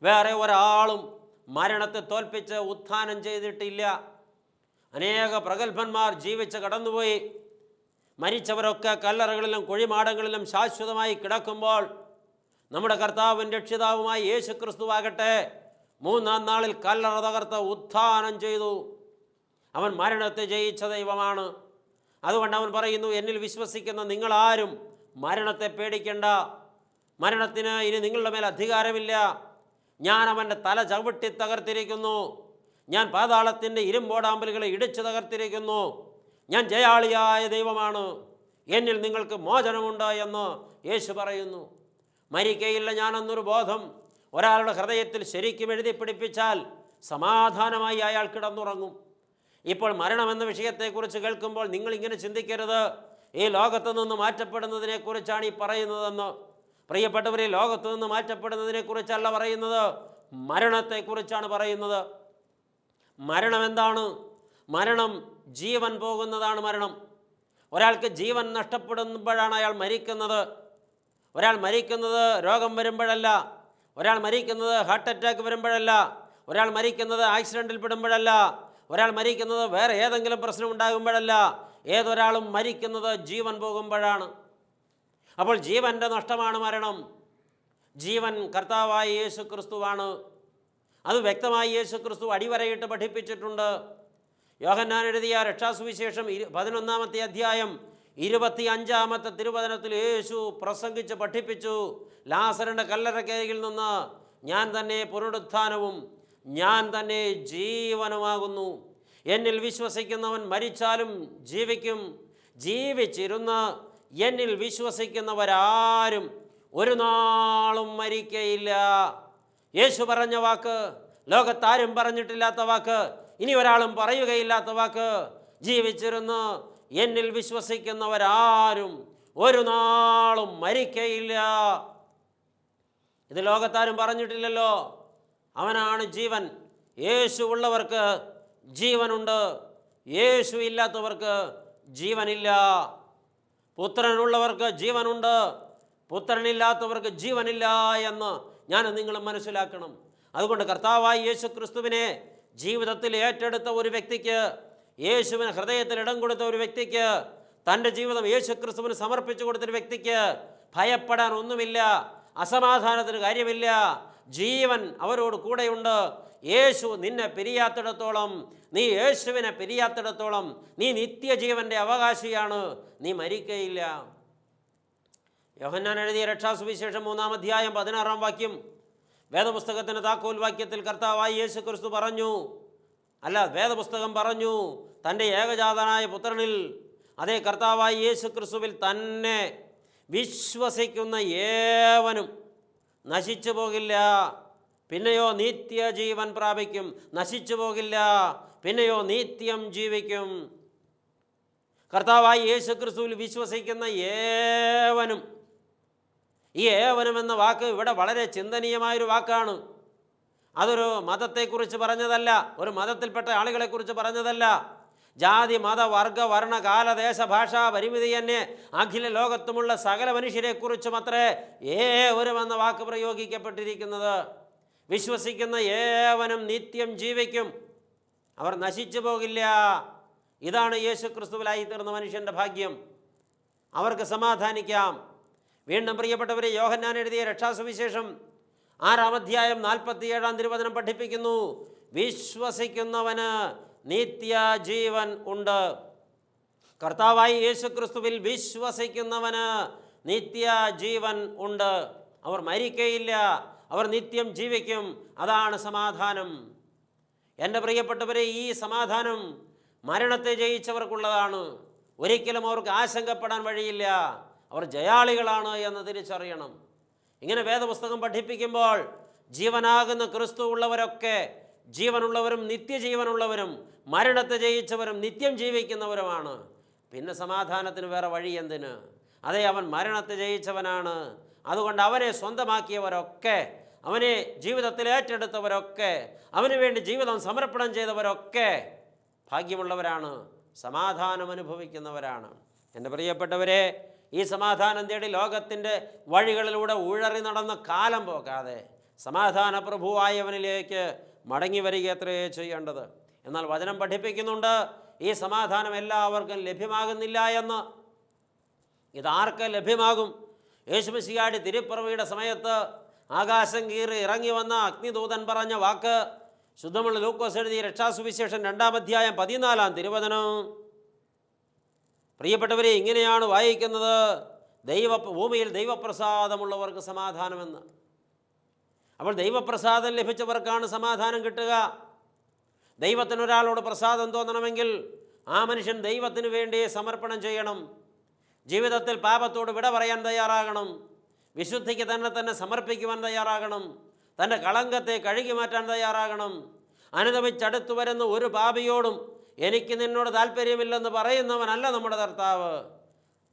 വേറെ ഒരാളും മരണത്തെ തോൽപ്പിച്ച് ഉത്ഥാനം ചെയ്തിട്ടില്ല. അനേക പ്രഗത്ഭന്മാർ ജീവിച്ച് കടന്നുപോയി. മരിച്ചവരൊക്കെ കല്ലറകളിലും കുഴിമാടങ്ങളിലും ശാശ്വതമായി കിടക്കുമ്പോൾ നമ്മുടെ കർത്താവും രക്ഷിതാവുമായി യേശു ക്രിസ്തുവാകട്ടെ മൂന്നാം നാളിൽ കല്ലറ തകർത്ത് ഉത്ഥാനം ചെയ്തു. അവൻ മരണത്തെ ജയിച്ച ദൈവമാണ്. അതുകൊണ്ട് അവൻ പറയുന്നു, എന്നിൽ വിശ്വസിക്കുന്ന നിങ്ങളാരും മരണത്തെ പേടിക്കേണ്ട. മരണത്തിന് ഇനി നിങ്ങളുടെ മേൽ അധികാരമില്ല. ഞാൻ അവൻ്റെ തല ചവിട്ടി തകർത്തിരിക്കുന്നു. ഞാൻ പാതാളത്തിൻ്റെ ഇരുമ്പോടാമ്പലുകളെ ഇടിച്ചു തകർത്തിരിക്കുന്നു. ഞാൻ ജയാളിയായ ദൈവമാണ്. എന്നിൽ നിങ്ങൾക്ക് മോചനമുണ്ട് എന്ന് യേശു പറയുന്നു. മരിക്കയില്ല ഞാനെന്നൊരു ബോധം ഒരാളുടെ ഹൃദയത്തിൽ ശരിക്കും എഴുതി പിടിപ്പിച്ചാൽ സമാധാനമായി അയാൾ കിടന്നുറങ്ങും. ഇപ്പോൾ മരണമെന്ന വിഷയത്തെക്കുറിച്ച് കേൾക്കുമ്പോൾ നിങ്ങളിങ്ങനെ ചിന്തിക്കരുത്, ഈ ലോകത്തു നിന്ന് മാറ്റപ്പെടുന്നതിനെക്കുറിച്ചാണ് ഈ പറയുന്നതെന്ന്. പ്രിയപ്പെട്ടവരെ, ലോകത്തു നിന്ന് മാറ്റപ്പെടുന്നതിനെക്കുറിച്ചല്ല പറയുന്നത്, മരണത്തെക്കുറിച്ചാണ് പറയുന്നത്. മരണം എന്താണ്? മരണം ജീവൻ പോകുന്നതാണ് മരണം. ഒരാൾക്ക് ജീവൻ നഷ്ടപ്പെടുമ്പോഴാണ് അയാൾ മരിക്കുന്നത്. ഒരാൾ മരിക്കുന്നത് രോഗം വരുമ്പോഴല്ല, ഒരാൾ മരിക്കുന്നത് ഹാർട്ട് അറ്റാക്ക് വരുമ്പോഴല്ല, ഒരാൾ മരിക്കുന്നത് ആക്സിഡൻറ്റിൽ പെടുമ്പോഴല്ല, ഒരാൾ മരിക്കുന്നത് വേറെ ഏതെങ്കിലും പ്രശ്നം ഉണ്ടാകുമ്പോഴല്ല. ഏതൊരാളും മരിക്കുന്നത് ജീവൻ പോകുമ്പോഴാണ്. അപ്പോൾ ജീവൻ്റെ നഷ്ടമാണ് മരണം. ജീവൻ കർത്താവായ യേശു ക്രിസ്തുവാണ്. അത് വ്യക്തമായി യേശു ക്രിസ്തു അടിവരയിട്ട് പഠിപ്പിച്ചിട്ടുണ്ട്. യോഹന്നാൻ എഴുതിയ രക്ഷാസുവിശേഷം 11-ാമത്തെ അധ്യായം 25-ാമത്തെ തിരുവചനത്തിൽ യേശു പ്രസംഗിച്ച് പഠിപ്പിച്ചു, ലാസറിൻ്റെ കല്ലറക്കരികിൽ നിന്ന് ഞാൻ തന്നെ പുനരുത്ഥാനവും ഞാൻ തന്നെ ജീവനുമാകുന്നു. എന്നിൽ വിശ്വസിക്കുന്നവൻ മരിച്ചാലും ജീവിക്കും. ജീവിച്ചിരുന്ന് എന്നിൽ വിശ്വസിക്കുന്നവരാരും ഒരു നാളും മരിക്കയില്ല. യേശു പറഞ്ഞ വാക്ക്, ലോകത്താരും പറഞ്ഞിട്ടില്ലാത്ത വാക്ക്, ഇനി ഒരാളും പറയുകയില്ലാത്ത വാക്ക്. ജീവിച്ചിരുന്ന് എന്നിൽ വിശ്വസിക്കുന്നവരാരും ഒരു നാളും മരിക്കയില്ല. ഇത് ലോകത്താരും പറഞ്ഞിട്ടില്ലല്ലോ. അവനാണ് ജീവൻ. യേശു ഉള്ളവർക്ക് ജീവനുണ്ട്, യേശു ഇല്ലാത്തവർക്ക് ജീവനില്ല. പുത്രനുള്ളവർക്ക് ജീവനുണ്ട്, പുത്രനില്ലാത്തവർക്ക് ജീവനില്ല എന്ന് ഞാൻ നിങ്ങൾ മനസ്സിലാക്കണം. അതുകൊണ്ട് കർത്താവായ യേശു ക്രിസ്തുവിനെ ജീവിതത്തിൽ ഏറ്റെടുത്ത ഒരു വ്യക്തിക്ക്, യേശുവിന് ഹൃദയത്തിൽ ഇടം കൊടുത്ത ഒരു വ്യക്തിക്ക്, തൻ്റെ ജീവിതം യേശു ക്രിസ്തുവിന് സമർപ്പിച്ചു കൊടുത്തൊരു വ്യക്തിക്ക് ഭയപ്പെടാൻ ഒന്നുമില്ല, അസമാധാനത്തിന് കാര്യമില്ല. ജീവൻ അവരോട് കൂടെയുണ്ട്. യേശു നിന്നെ പിരിയാത്തിടത്തോളം, നീ യേശുവിനെ പിരിയാത്തിടത്തോളം നീ നിത്യജീവൻ്റെ അവകാശിയാണ്, നീ മരിക്കയില്ല. യോഹന്നാൻ എഴുതിയ രക്ഷാസുവിശേഷം 3-ാം അധ്യായം 16-ാം വാക്യം, വേദപുസ്തകത്തിൻ്റെ താക്കോൽ വാക്യത്തിൽ കർത്താവായ യേശു ക്രിസ്തു പറഞ്ഞു, വേദപുസ്തകം പറഞ്ഞു, തൻ്റെ ഏകജാതനായ പുത്രനിൽ, അതേ കർത്താവായ യേശു ക്രിസ്തുവിൽ തന്നെ വിശ്വസിക്കുന്ന ഏവനും നശിച്ചു പോകില്ല, പിന്നെയോ നിത്യജീവൻ പ്രാപിക്കും. നശിച്ചു പോകില്ല, പിന്നെയോ നിത്യം ജീവിക്കും. കർത്താവായ യേശു ക്രിസ്തുവിൽ വിശ്വസിക്കുന്ന ഏവനും, ഈ ഏവനും എന്ന വാക്ക് ഇവിടെ വളരെ ചിന്തനീയമായൊരു വാക്കാണ്. അതൊരു മതത്തെക്കുറിച്ച് പറഞ്ഞതല്ല, ഒരു മതത്തിൽപ്പെട്ട ആളുകളെക്കുറിച്ച് പറഞ്ഞതല്ല. ജാതി മത വർഗ വർണ്ണ കാല ദേശ ഭാഷാ പരിമിതി തന്നെ അഖില ലോകത്തുമുള്ള സകല മനുഷ്യരെക്കുറിച്ചും അത്രേ ഏവരും എന്ന വാക്ക് പ്രയോഗിക്കപ്പെട്ടിരിക്കുന്നത്. വിശ്വസിക്കുന്ന ഏവനും നിത്യം ജീവിക്കും, അവർ നശിച്ചു പോകില്ല. ഇതാണ് യേശു ക്രിസ്തുവിലായി തീർന്ന മനുഷ്യൻ്റെ ഭാഗ്യം. അവർക്ക് സമാധാനിക്കാം. വീണ്ടും പ്രിയപ്പെട്ടവരെ, യോഹന്നാൻ എഴുതിയ രക്ഷാസുവിശേഷം 6-ാം അധ്യായം 47-ാം തിരുവചനം പഠിപ്പിക്കുന്നു, വിശ്വസിക്കുന്നവന് നിത്യജീവൻ ഉണ്ട്. കർത്താവായി യേശുക്രിസ്തുവിൽ വിശ്വസിക്കുന്നവന് നിത്യജീവൻ ഉണ്ട്. അവർ മരിക്കയില്ല, അവർ നിത്യം ജീവിക്കും. അതാണ് സമാധാനം. എൻ്റെ പ്രിയപ്പെട്ടവരെ, ഈ സമാധാനം മരണത്തെ ജയിച്ചവർക്കുള്ളതാണ്. ഒരിക്കലും അവർക്ക് ആശങ്കപ്പെടാൻ വഴിയില്ല. അവർ ജയാളികളാണ് എന്ന് തിരിച്ചറിയണം. ഇങ്ങനെ വേദപുസ്തകം പഠിപ്പിക്കുമ്പോൾ ജീവനാകുന്ന ക്രിസ്തു ഉള്ളവരൊക്കെ ജീവനുള്ളവരും നിത്യജീവനുള്ളവരും മരണത്തെ ജയിച്ചവരും നിത്യം ജീവിക്കുന്നവരുമാണ്. പിന്നെ സമാധാനത്തിന് വേറെ വഴി എന്തിന്? അതെ, അവൻ മരണത്തെ ജയിച്ചവനാണ്. അതുകൊണ്ട് അവനെ സ്വന്തമാക്കിയവരൊക്കെ, അവനെ ജീവിതത്തിൽ ഏറ്റെടുത്തവരൊക്കെ, അവന് വേണ്ടി ജീവിതം സമർപ്പണം ചെയ്തവരൊക്കെ ഭാഗ്യമുള്ളവരാണ്, സമാധാനം അനുഭവിക്കുന്നവരാണ്. എൻ്റെ പ്രിയപ്പെട്ടവരെ, ഈ സമാധാനം തേടി ലോകത്തിൻ്റെ വഴികളിലൂടെ ഉഴറി നടന്ന കാലം പോകാതെ സമാധാന പ്രഭുവായവനിലേക്ക് മടങ്ങി വരികയത്രേ ചെയ്യേണ്ടത്. എന്നാൽ വചനം പഠിപ്പിക്കുന്നുണ്ട്, ഈ സമാധാനം എല്ലാവർക്കും ലഭ്യമാകുന്നില്ല എന്ന്. ഇതാർക്ക് ലഭ്യമാകും? യേശുമിശിഹായുടെ തിരുപ്പിറവിയുടെ സമയത്ത് ആകാശം കീറി ഇറങ്ങി വന്ന അഗ്നിദൂതൻ പറഞ്ഞ വാക്ക് ശുദ്ധമുള്ള ലൂക്കോസ് എഴുതിയ രക്ഷാസുവിശേഷം 2-ാം അധ്യായം 14-ാം തിരുവചനം. പ്രിയപ്പെട്ടവരെ, ഇങ്ങനെയാണ് വായിക്കുന്നത്: ഭൂമിയിൽ ദൈവപ്രസാദമുള്ളവർക്ക് സമാധാനമെന്ന്. അപ്പോൾ ദൈവപ്രസാദം ലഭിച്ചവർക്കാണ് സമാധാനം കിട്ടുക. ദൈവത്തിനൊരാളോട് പ്രസാദം തോന്നണമെങ്കിൽ ആ മനുഷ്യൻ ദൈവത്തിന് വേണ്ടി സമർപ്പണം ചെയ്യണം. ജീവിതത്തിൽ പാപത്തോട് വിട പറയാൻ തയ്യാറാകണം. വിശുദ്ധിക്ക് തന്നെ സമർപ്പിക്കുവാൻ തയ്യാറാകണം. തൻ്റെ കളങ്കത്തെ കഴുകി മാറ്റാൻ തയ്യാറാകണം. അനുദമിച്ചടുത്തു വരുന്ന ഒരു പാപിയോടും എനിക്ക് നിന്നോട് താല്പര്യമില്ലെന്ന് പറയുന്നവനല്ല നമ്മുടെ കർത്താവ്.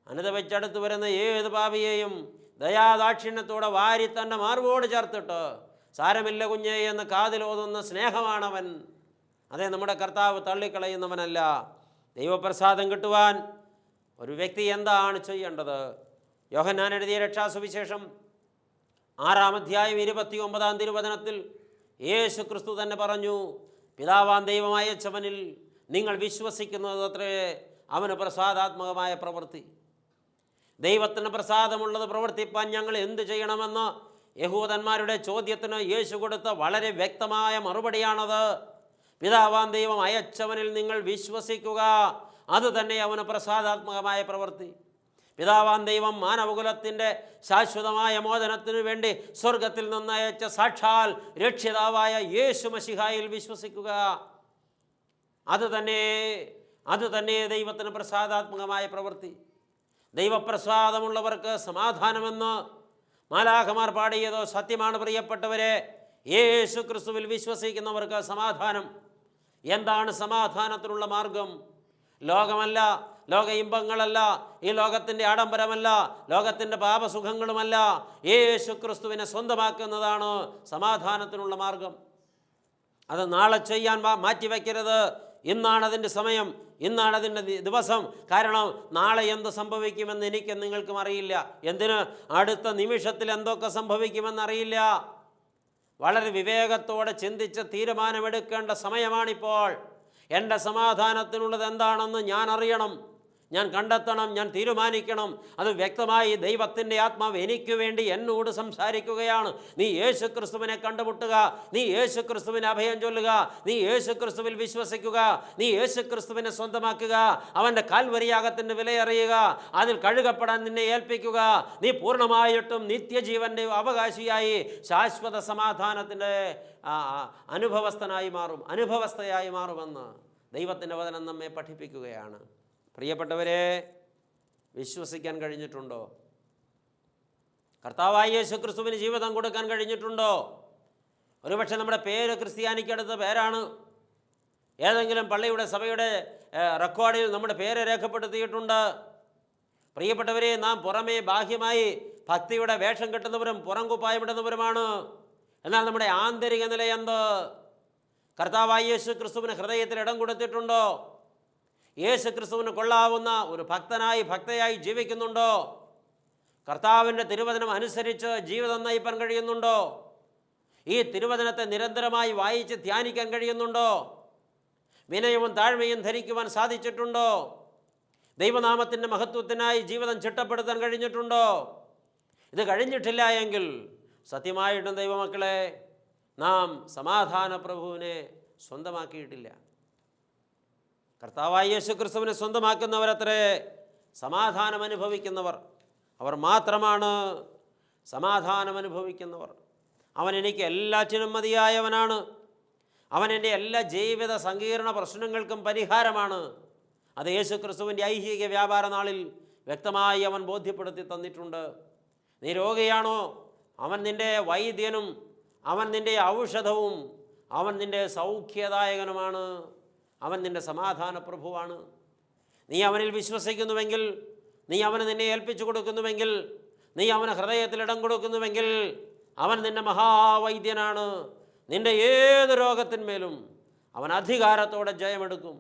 അനുദമിച്ചടുത്തു വരുന്ന ഏത് പാപിയെയും ദയാദാക്ഷിണ്യത്തോടെ വാരി തൻ്റെ മാർവോട് ചേർത്തിട്ട് സാരമില്ല കുഞ്ഞേ എന്ന് കാതിലോതുന്ന സ്നേഹമാണവൻ. അതേ, നമ്മുടെ കർത്താവ് തള്ളിക്കളയുന്നവനല്ല. ദൈവപ്രസാദം കിട്ടുവാൻ ഒരു വ്യക്തി എന്താണ് ചെയ്യേണ്ടത്? യോഹന്നാൻ എഴുതിയ രക്ഷാസുവിശേഷം 6-ാം അധ്യായം 29-ാം തിരുവചനത്തിൽ യേശു ക്രിസ്തു തന്നെ പറഞ്ഞു, പിതാവാൻ ദൈവം അയച്ചവനിൽ നിങ്ങൾ വിശ്വസിക്കുന്നത് അത്രേ അവന് പ്രസാദാത്മകമായ പ്രവൃത്തി. ദൈവത്തിന് പ്രസാദമുള്ളത് പ്രവർത്തിപ്പാൻ ഞങ്ങൾ എന്ത് ചെയ്യണമെന്ന് യഹൂദന്മാരുടെ ചോദ്യത്തിന് യേശു കൊടുത്ത വളരെ വ്യക്തമായ മറുപടിയാണത്. പിതാവാൻ ദൈവം അയച്ചവനിൽ നിങ്ങൾ വിശ്വസിക്കുക, അതുതന്നെ അവന് പ്രസാദാത്മകമായ പ്രവൃത്തി. പിതാവാൻ ദൈവം മാനവകുലത്തിൻ്റെ ശാശ്വതമായ മോചനത്തിനു വേണ്ടി സ്വർഗത്തിൽ നിന്ന് അയച്ച സാക്ഷാൽ രക്ഷിതാവായ യേശു മശിഹായിൽ വിശ്വസിക്കുക, അതുതന്നെ ദൈവത്തിന് പ്രസാദാത്മകമായ പ്രവൃത്തി. ദൈവപ്രസാദമുള്ളവർക്ക് സമാധാനമെന്ന് മാലാഖമാർ പാടിയതോ സത്യമാണ്. പ്രിയപ്പെട്ടവരെ, യേശു ക്രിസ്തുവിൽ വിശ്വസിക്കുന്നവർക്ക് സമാധാനം. എന്താണ് സമാധാനത്തിനുള്ള മാർഗം? ലോകമല്ല, ലോക ഇമ്പങ്ങളല്ല, ഈ ലോകത്തിൻ്റെ ആഡംബരമല്ല, ലോകത്തിൻ്റെ പാപസുഖങ്ങളുമല്ല, യേശു ക്രിസ്തുവിനെ സ്വന്തമാക്കുന്നതാണ് സമാധാനത്തിനുള്ള മാർഗം. അത് നാളെ ചെയ്യാൻ മാറ്റിവെക്കരുത്. ഇന്നാണ് അതിൻ്റെ സമയം, ഇന്നാണ് അതിൻ്റെ ദിവസം. കാരണം നാളെ എന്ത് സംഭവിക്കുമെന്ന് എനിക്കും നിങ്ങൾക്കും അറിയില്ല. എന്തിന്? അടുത്ത നിമിഷത്തിൽ എന്തൊക്കെ സംഭവിക്കുമെന്നറിയില്ല. വളരെ വിവേകത്തോടെ ചിന്തിച്ച് തീരുമാനമെടുക്കേണ്ട സമയമാണിപ്പോൾ. എൻ്റെ സമാധാനത്തിനുള്ളത് എന്താണെന്ന് ഞാൻ അറിയണം, ഞാൻ കണ്ടെത്തണം, ഞാൻ തീരുമാനിക്കണം. അത് വ്യക്തമായി ദൈവത്തിൻ്റെ ആത്മാവ് എനിക്ക് വേണ്ടി എന്നോട് സംസാരിക്കുകയാണ്. നീ യേശു ക്രിസ്തുവിനെ കണ്ടുമുട്ടുക, നീ യേശു ക്രിസ്തുവിന് അഭയം ചൊല്ലുക, നീ യേശു ക്രിസ്തുവിൽ വിശ്വസിക്കുക, നീ യേശു ക്രിസ്തുവിനെ സ്വന്തമാക്കുക, അവൻ്റെ കാൽവരിയാഗത്തിൻ്റെ വിലയറിയുക, അതിൽ കഴുകപ്പെടാൻ നിന്നെ ഏൽപ്പിക്കുക. നീ പൂർണ്ണമായിട്ടും നിത്യജീവൻ്റെ അവകാശിയായി ശാശ്വത സമാധാനത്തിൻ്റെ അനുഭവസ്ഥയായി മാറുമെന്ന് ദൈവത്തിൻ്റെ വചനം നമ്മെ പഠിപ്പിക്കുകയാണ്. പ്രിയപ്പെട്ടവരെ, വിശ്വസിക്കാൻ കഴിഞ്ഞിട്ടുണ്ടോ? കർത്താവായ യേശു ക്രിസ്തുവിന് ജീവിതം കൊടുക്കാൻ കഴിഞ്ഞിട്ടുണ്ടോ? ഒരുപക്ഷെ നമ്മുടെ പേര് ക്രിസ്ത്യാനിക്കടുത്ത പേരാണ്. ഏതെങ്കിലും പള്ളിയുടെ സഭയുടെ റെക്കോർഡിൽ നമ്മുടെ പേര് രേഖപ്പെടുത്തിയിട്ടുണ്ട്. പ്രിയപ്പെട്ടവരെ, നാം പുറമേ ബാഹ്യമായി ഭക്തിയുടെ വേഷം കെട്ടുന്നവരും പുറം കുപ്പായമിടുന്നവരുമാണ്. എന്നാൽ നമ്മുടെ ആന്തരിക നില എന്ത്? കർത്താവായ യേശു ക്രിസ്തുവിന് ഹൃദയത്തിൽ ഇടം കൊടുത്തിട്ടുണ്ടോ? യേശു ക്രിസ്തുവിന് കൊള്ളാവുന്ന ഒരു ഭക്തയായി ജീവിക്കുന്നുണ്ടോ? കർത്താവിൻ്റെ തിരുവചനം അനുസരിച്ച് ജീവിതം നയിപ്പാൻ കഴിയുന്നുണ്ടോ? ഈ തിരുവചനത്തെ നിരന്തരമായി വായിച്ച് ധ്യാനിക്കാൻ കഴിയുന്നുണ്ടോ? വിനയവും താഴ്മയും ധരിക്കുവാൻ സാധിച്ചിട്ടുണ്ടോ? ദൈവനാമത്തിൻ്റെ മഹത്വത്തിനായി ജീവിതം ചിട്ടപ്പെടുത്താൻ കഴിഞ്ഞിട്ടുണ്ടോ? ഇത് കഴിഞ്ഞിട്ടില്ല എങ്കിൽ സത്യമായിട്ടും ദൈവമക്കളെ, നാം സമാധാന പ്രഭുവിനെ സ്വന്തമാക്കിയിട്ടില്ല. കർത്താവായ യേശു ക്രിസ്തുവിനെ സ്വന്തമാക്കുന്നവരത്രേ സമാധാനം അനുഭവിക്കുന്നവർ. അവർ മാത്രമാണ് സമാധാനം അനുഭവിക്കുന്നവർ. അവൻ എനിക്ക് എല്ലാറ്റിനും മതിയായവനാണ്. അവൻ എൻ്റെ എല്ലാ ജീവിത സങ്കീർണ പ്രശ്നങ്ങൾക്കും പരിഹാരമാണ്. അത് യേശു ക്രിസ്തുവിൻ്റെ ഐഹിക വ്യാപാര നാളിൽ വ്യക്തമായി അവൻ ബോധ്യപ്പെടുത്തി തന്നിട്ടുണ്ട്. നീ രോഗിയാണോ? അവൻ നിൻ്റെ വൈദ്യനും അവൻ നിൻ്റെ ഔഷധവും അവൻ നിൻ്റെ സൗഖ്യദായകനുമാണ്. അവൻ നിൻ്റെ സമാധാന പ്രഭുവാണ്. നീ അവനിൽ വിശ്വസിക്കുന്നുവെങ്കിൽ, നീ അവന് നിന്നെ ഏൽപ്പിച്ചു കൊടുക്കുന്നുവെങ്കിൽ, നീ അവന് ഹൃദയത്തിൽ ഇടം കൊടുക്കുന്നുവെങ്കിൽ അവൻ നിൻ്റെ മഹാവൈദ്യനാണ്. നിൻ്റെ ഏത് രോഗത്തിന്മേലും അവൻ അധികാരത്തോടെ ജയമെടുക്കും.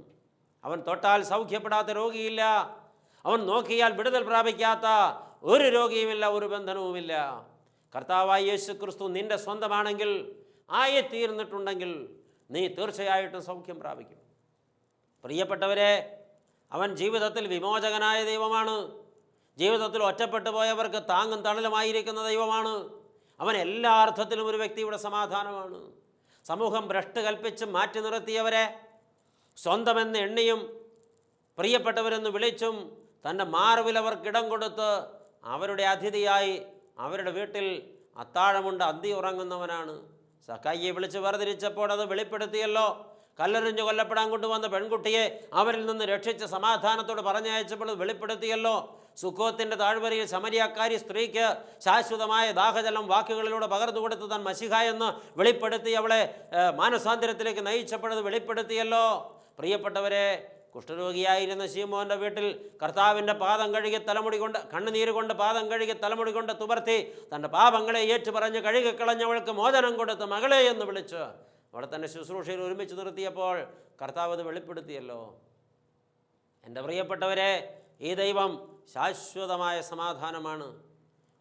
അവൻ തൊട്ടാൽ സൗഖ്യപ്പെടാത്ത രോഗിയില്ല. അവൻ നോക്കിയാൽ വിടുതൽ പ്രാപിക്കാത്ത ഒരു രോഗിയുമില്ല, ഒരു ബന്ധനവുമില്ല. കർത്താവായ യേശു ക്രിസ്തു നിൻ്റെ സ്വന്തമാണെങ്കിൽ, ആയിത്തീർന്നിട്ടുണ്ടെങ്കിൽ നീ തീർച്ചയായിട്ടും സൗഖ്യം പ്രാപിക്കും. പ്രിയപ്പെട്ടവരെ, അവൻ ജീവിതത്തിൽ വിമോചകനായ ദൈവമാണ്. ജീവിതത്തിൽ ഒറ്റപ്പെട്ടു പോയവർക്ക് താങ്ങും തണലുമായിരിക്കുന്ന ദൈവമാണ്. അവൻ എല്ലാ അർത്ഥത്തിലും ഒരു വ്യക്തിയുടെ സമാധാനമാണ്. സമൂഹം ഭ്രഷ്ട് കൽപ്പിച്ച് മാറ്റി നിർത്തിയവരെ സ്വന്തമെന്ന് എണ്ണിയും പ്രിയപ്പെട്ടവരെന്ന് വിളിച്ചും തൻ്റെ മാർവിൽ അവർക്കിടം കൊടുത്ത് അവരുടെ അതിഥിയായി അവരുടെ വീട്ടിൽ അത്താഴമുണ്ട് അന്തി ഉറങ്ങുന്നവനാണ്. സക്കായിയെ വിളിച്ച് വേർതിരിച്ചപ്പോൾ അത് വെളിപ്പെടുത്തിയല്ലോ. കല്ലെറിഞ്ഞ് കൊല്ലപ്പെടാൻ കൊണ്ടുവന്ന പെൺകുട്ടിയെ അവരിൽ നിന്ന് രക്ഷിച്ച് സമാധാനത്തോട് പറഞ്ഞയച്ചപ്പോൾ അത് വെളിപ്പെടുത്തിയല്ലോ. സുക്കോത്തിൻ്റെ താഴ്വരയിൽ സമരിയാക്കാരി സ്ത്രീക്ക് ശാശ്വതമായ ദാഹജലം വാക്കുകളിലൂടെ പകർന്നു കൊടുത്ത് താൻ മശിഹ എന്ന് വെളിപ്പെടുത്തി അവളെ മാനസാന്തരത്തിലേക്ക് നയിച്ചപ്പോഴത് വെളിപ്പെടുത്തിയല്ലോ. പ്രിയപ്പെട്ടവരെ, കുഷ്ഠരോഗിയായിരുന്ന ശീമോൻ്റെ വീട്ടിൽ കർത്താവിൻ്റെ പാദം കഴുകി തലമുടി കൊണ്ട് കണ്ണുനീര് കൊണ്ട് പാദം കഴുകി തലമുടി കൊണ്ട് തുവർത്തി തൻ്റെ പാപങ്ങളെ ഏറ്റുപറഞ്ഞ് കഴുകിക്കളഞ്ഞവൾക്ക് മോചനം കൊടുത്ത് മകളെ എന്ന് വിളിച്ച് അവിടെ തന്നെ ശുശ്രൂഷയിൽ ഒരുമിച്ച് നിർത്തിയപ്പോൾ കർത്താവ് അത് വെളിപ്പെടുത്തിയല്ലോ. എൻ്റെ പ്രിയപ്പെട്ടവരെ, ഈ ദൈവം ശാശ്വതമായ സമാധാനമാണ്.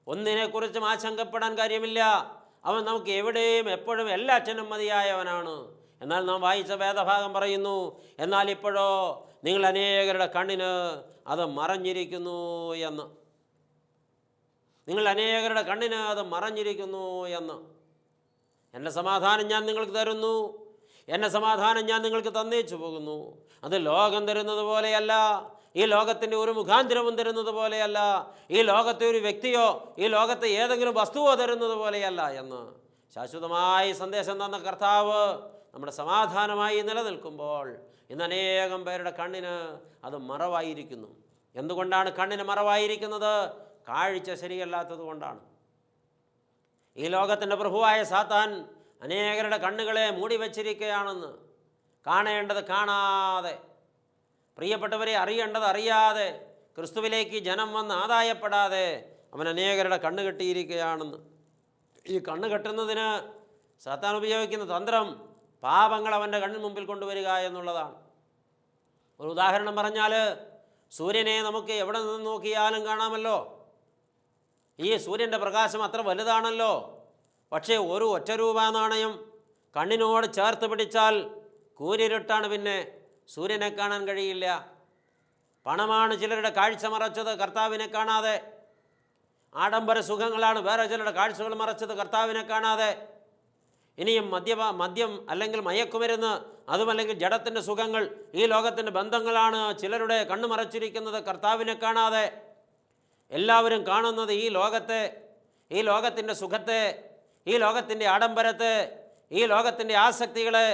ഒന്നിനെക്കുറിച്ചും ആശങ്കപ്പെടാൻ കാര്യമില്ല. അവൻ നമുക്ക് എവിടെയും എപ്പോഴും എല്ലാറ്റിനും മതിയായവനാണ്. എന്നാൽ നാം വായിച്ച വേദഭാഗം പറയുന്നു, എന്നാൽ ഇപ്പോഴോ നിങ്ങൾ അനേകരുടെ കണ്ണിന് അത് മറഞ്ഞിരിക്കുന്നു എന്ന്. നിങ്ങൾ അനേകരുടെ കണ്ണിന് അത് മറഞ്ഞിരിക്കുന്നു എന്ന്. എൻ്റെ സമാധാനം ഞാൻ നിങ്ങൾക്ക് തരുന്നു, എൻ്റെ സമാധാനം ഞാൻ നിങ്ങൾക്ക് തന്നേച്ചു പോകുന്നു. അത് ലോകം തരുന്നത് പോലെയല്ല, ഈ ലോകത്തിൻ്റെ ഒരു മുഖാന്തരവും തരുന്നത് പോലെയല്ല, ഈ ലോകത്തെ ഒരു വ്യക്തിയോ ഈ ലോകത്തെ ഏതെങ്കിലും വസ്തുവോ തരുന്നത് പോലെയല്ല എന്ന് ശാശ്വതമായി സന്ദേശം തന്ന കർത്താവ് നമ്മുടെ സമാധാനമായി നിലനിൽക്കുമ്പോൾ ഇന്ന് അനേകം പേരുടെ കണ്ണിന് അത് മറവായിരിക്കുന്നു. എന്തുകൊണ്ടാണ് കണ്ണിന് മറവായിരിക്കുന്നത്? കാഴ്ച ശരിയല്ലാത്തത് കൊണ്ടാണ്. ഈ ലോകത്തിൻ്റെ പ്രഭുവായ സാത്താൻ അനേകരുടെ കണ്ണുകളെ മൂടി വച്ചിരിക്കുകയാണെന്ന്. കാണേണ്ടത് കാണാതെ, പ്രിയപ്പെട്ടവരെ അറിയേണ്ടത് അറിയാതെ, ക്രിസ്തുവിലേക്ക് ജനം വന്ന് ആദായപ്പെടാതെ അവൻ അനേകരുടെ കണ്ണ് കെട്ടിയിരിക്കുകയാണെന്ന്. ഈ കണ്ണ് കെട്ടുന്നതിന് സാത്താൻ ഉപയോഗിക്കുന്ന തന്ത്രം പാപങ്ങൾ അവൻ്റെ കണ്ണിന് മുമ്പിൽ കൊണ്ടുവരിക എന്നുള്ളതാണ്. ഒരു ഉദാഹരണം പറഞ്ഞാൽ, സൂര്യനെ നമുക്ക് എവിടെ നിന്ന് നോക്കിയാലും കാണാമല്ലോ. ഈ സൂര്യൻ്റെ പ്രകാശം അത്ര വലുതാണല്ലോ. പക്ഷേ ഒരു ഒറ്റ രൂപ നാണയം കണ്ണിനോട് ചേർത്ത് പിടിച്ചാൽ കൂരിരുട്ടാണ്, പിന്നെ സൂര്യനെ കാണാൻ കഴിയില്ല. പണമാണ് ചിലരുടെ കാഴ്ച മറച്ചത്, കർത്താവിനെ കാണാതെ. ആഡംബര സുഖങ്ങളാണ് വേറെ ചിലരുടെ കാഴ്ചകൾ മറച്ചത്, കർത്താവിനെ കാണാതെ. ഇനിയും മദ്യം അല്ലെങ്കിൽ മയക്കുമരുന്ന്, അതുമല്ലെങ്കിൽ ജഡത്തിൻ്റെ സുഖങ്ങൾ, ഈ ലോകത്തിൻ്റെ ബന്ധങ്ങളാണ് ചിലരുടെ കണ്ണു മറച്ചിരിക്കുന്നത്, കർത്താവിനെ കാണാതെ. എല്ലാവരും കാണുന്നത് ഈ ലോകത്തെ, ഈ ലോകത്തിൻ്റെ സുഖത്തെ, ഈ ലോകത്തിൻ്റെ ആഡംബരത്തെ, ഈ ലോകത്തിൻ്റെ ആസക്തികളെ,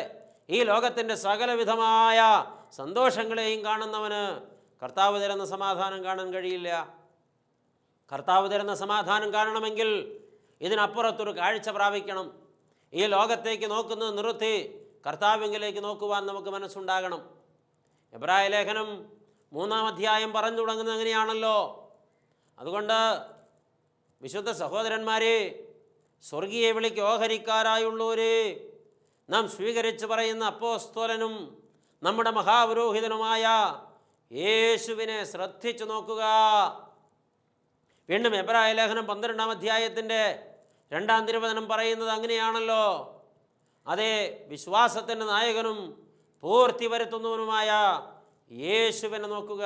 ഈ ലോകത്തിൻ്റെ സകലവിധമായ സന്തോഷങ്ങളെയും കാണുന്നവന് കർത്താവ് തരുന്ന സമാധാനം കാണാൻ കഴിയില്ല. കർത്താവ് തരുന്ന സമാധാനം കാണണമെങ്കിൽ ഇതിനപ്പുറത്തൊരു കാഴ്ച പ്രാപിക്കണം. ഈ ലോകത്തേക്ക് നോക്കുന്നത് നിർത്തി കർത്താവിങ്കിലേക്ക് നോക്കുവാൻ നമുക്ക് മനസ്സുണ്ടാകണം. എബ്രായ ലേഖനം 3-ാം അധ്യായം പറഞ്ഞു തുടങ്ങുന്നത് അങ്ങനെയാണല്ലോ. അതുകൊണ്ട് വിശുദ്ധ സഹോദരന്മാരെ, സ്വർഗീയ വിളിക്ക് ഓഹരിക്കാരായുള്ളവരെ, നാം സ്വീകരിച്ച് പറയുന്ന അപ്പോസ്തലനും നമ്മുടെ മഹാപുരോഹിതനുമായ യേശുവിനെ ശ്രദ്ധിച്ചു നോക്കുക. വീണ്ടും എബ്രായ ലേഖനം 12-ാം അധ്യായത്തിൻ്റെ 2-ാം തിരുവചനം പറയുന്നത് അങ്ങനെയാണല്ലോ. അതേ, വിശ്വാസത്തിൻ്റെ നായകനും പൂർത്തി വരുത്തുന്നവനുമായ യേശുവിനെ നോക്കുക.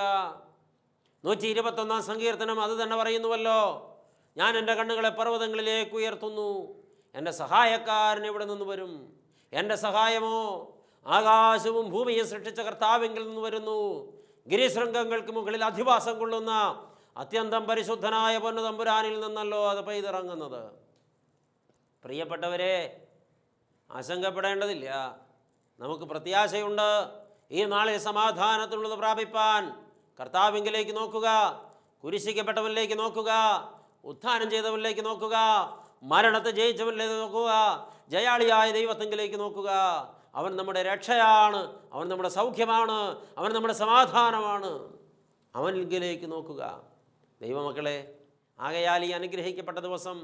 121-ാം സങ്കീർത്തനം അത് തന്നെ പറയുന്നുവല്ലോ. ഞാൻ എൻ്റെ കണ്ണുകളെ പർവ്വതങ്ങളിലേക്ക് ഉയർത്തുന്നു, എൻ്റെ സഹായക്കാരൻ ഇവിടെ നിന്ന് വരും. എൻ്റെ സഹായമോ ആകാശവും ഭൂമിയും സൃഷ്ടിച്ച കർത്താവിങ്കിൽ നിന്ന് വരുന്നു. ഗിരിശൃംഗങ്ങൾക്ക് മുകളിൽ അധിവാസം കൊള്ളുന്ന അത്യന്തം പരിശുദ്ധനായ പൊന്നുതമ്പുരാനിൽ നിന്നല്ലോ അത് പെയ്തിറങ്ങുന്നത്. പ്രിയപ്പെട്ടവരെ, ആശങ്കപ്പെടേണ്ടതില്ല. നമുക്ക് പ്രത്യാശയുണ്ട്. ഈ നാളിൽ സമാധാനത്തിനുള്ളത് പ്രാപിപ്പാൻ കർത്താവിങ്കിലേക്ക് നോക്കുക, കുരിശിക്കപ്പെട്ടവനിലേക്ക് നോക്കുക, ഉത്ഥാനം ചെയ്തവനിലേക്ക് നോക്കുക, മരണത്തെ ജയിച്ചവനിലേക്ക് നോക്കുക, ജയാളിയായ ദൈവത്തെങ്കിലേക്ക് നോക്കുക. അവൻ നമ്മുടെ രക്ഷയാണ്, അവൻ നമ്മുടെ സൗഖ്യമാണ്, അവൻ നമ്മുടെ സമാധാനമാണ്. അവനിലേക്ക് നോക്കുക ദൈവമക്കളെ. ആകയാൽ ഈ അനുഗ്രഹിക്കപ്പെട്ട ദിവസം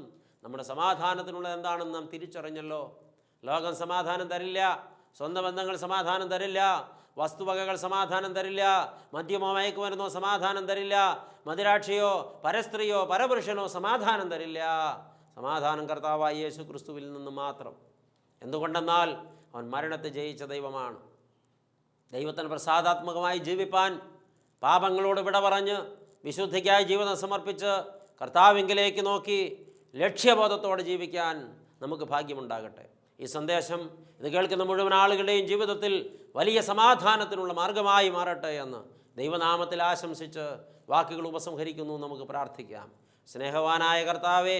നമ്മുടെ സമാധാനത്തിനുള്ളത് എന്താണെന്ന് നാം തിരിച്ചറിഞ്ഞല്ലോ. ലോകം സമാധാനം തരില്ല, സ്വന്തം ബന്ധങ്ങൾ സമാധാനം തരില്ല, വസ്തുവകകൾ സമാധാനം തരില്ല, മദ്യമോ മയക്കുമരുന്നോ സമാധാനം തരില്ല, മദിരാക്ഷിയോ പരസ്ത്രീയോ പരപുരുഷനോ സമാധാനം തരില്ല. സമാധാനം കർത്താവായ യേശു ക്രിസ്തുവിൽ നിന്ന് മാത്രം. എന്തുകൊണ്ടെന്നാൽ അവൻ മരണത്തെ ജയിച്ച ദൈവമാണ്. ദൈവത്തിന് പ്രസാദാത്മകമായി ജീവിപ്പാൻ, പാപങ്ങളോട് വിട പറഞ്ഞ് വിശുദ്ധിക്കായി ജീവിതം സമർപ്പിച്ച് കർത്താവിങ്കിലേക്ക് നോക്കി ലക്ഷ്യബോധത്തോടെ ജീവിക്കാൻ നമുക്ക് ഭാഗ്യമുണ്ടാകട്ടെ. ഈ സന്ദേശം ഇത് കേൾക്കുന്ന മുഴുവൻ ആളുകളുടെയും ജീവിതത്തിൽ വലിയ സമാധാനത്തിനുള്ള മാർഗമായി മാറട്ടെ എന്ന് ദൈവനാമത്തിൽ ആശംസിച്ച് വാക്കുകൾ ഉപസംഹരിക്കുന്നു. നമുക്ക് പ്രാർത്ഥിക്കാം. സ്നേഹവാനായ കർത്താവേ,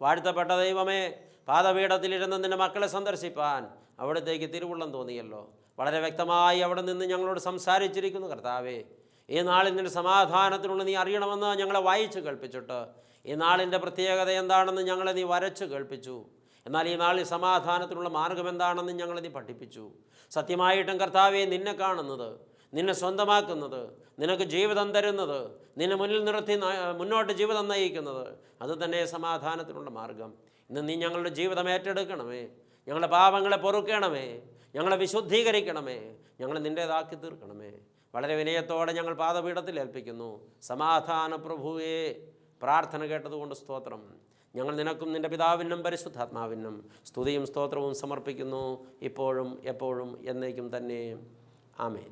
വാഴ്ത്തപ്പെട്ട ദൈവമേ, പാദപീഠത്തിലിരുന്ന് നിൻ്റെ മക്കളെ സന്ദർശിപ്പാൻ അവിടത്തേക്ക് തിരുവുള്ളം തോന്നിയല്ലോ. വളരെ വ്യക്തമായി അവിടെ നിന്ന് ഞങ്ങളോട് സംസാരിച്ചിരിക്കുന്നു കർത്താവേ. ഈ നാളിൻ്റെ സമാധാനത്തിനുള്ള നീ അറിയണമെന്ന് ഞങ്ങളെ വായിച്ച് കേൾപ്പിച്ചിട്ട് ഈ നാളിൻ്റെ പ്രത്യേകത എന്താണെന്ന് ഞങ്ങളെ നീ വരച്ച് കേൾപ്പിച്ചു. എന്നാൽ ഈ നാളിൽ സമാധാനത്തിനുള്ള മാർഗം എന്താണെന്ന് ഞങ്ങളെ നീ പഠിപ്പിച്ചു. സത്യമായിട്ടും കർത്താവെ, നിന്നെ കാണുന്നത്, നിന്നെ സ്വന്തമാക്കുന്നത്, നിനക്ക് ജീവിതം തരുന്നത്, നിന്നെ മുന്നിൽ നിർത്തി മുന്നോട്ട് ജീവിതം നയിക്കുന്നത്, അത് തന്നെ സമാധാനത്തിനുള്ള മാർഗം. ഇന്ന് നീ ഞങ്ങളുടെ ജീവിതം ഏറ്റെടുക്കണമേ, ഞങ്ങളുടെ പാപങ്ങളെ പൊറുക്കണമേ, ഞങ്ങളെ വിശുദ്ധീകരിക്കണമേ, ഞങ്ങളെ നിൻ്റേതാക്കി തീർക്കണമേ. വളരെ വിനയത്തോടെ ഞങ്ങൾ പാദപീഠത്തിൽ ഏൽപ്പിക്കുന്നു. സമാധാന പ്രഭുവേ, പ്രാർത്ഥന കേട്ടതുകൊണ്ട് സ്തോത്രം. ഞങ്ങൾ നിനക്കും നിൻ്റെ പിതാവിനും പരിശുദ്ധാത്മാവിനും സ്തുതിയും സ്തോത്രവും സമർപ്പിക്കുന്നു, ഇപ്പോഴും എപ്പോഴും എന്നേക്കും തന്നെ. ആമേൻ.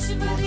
Everybody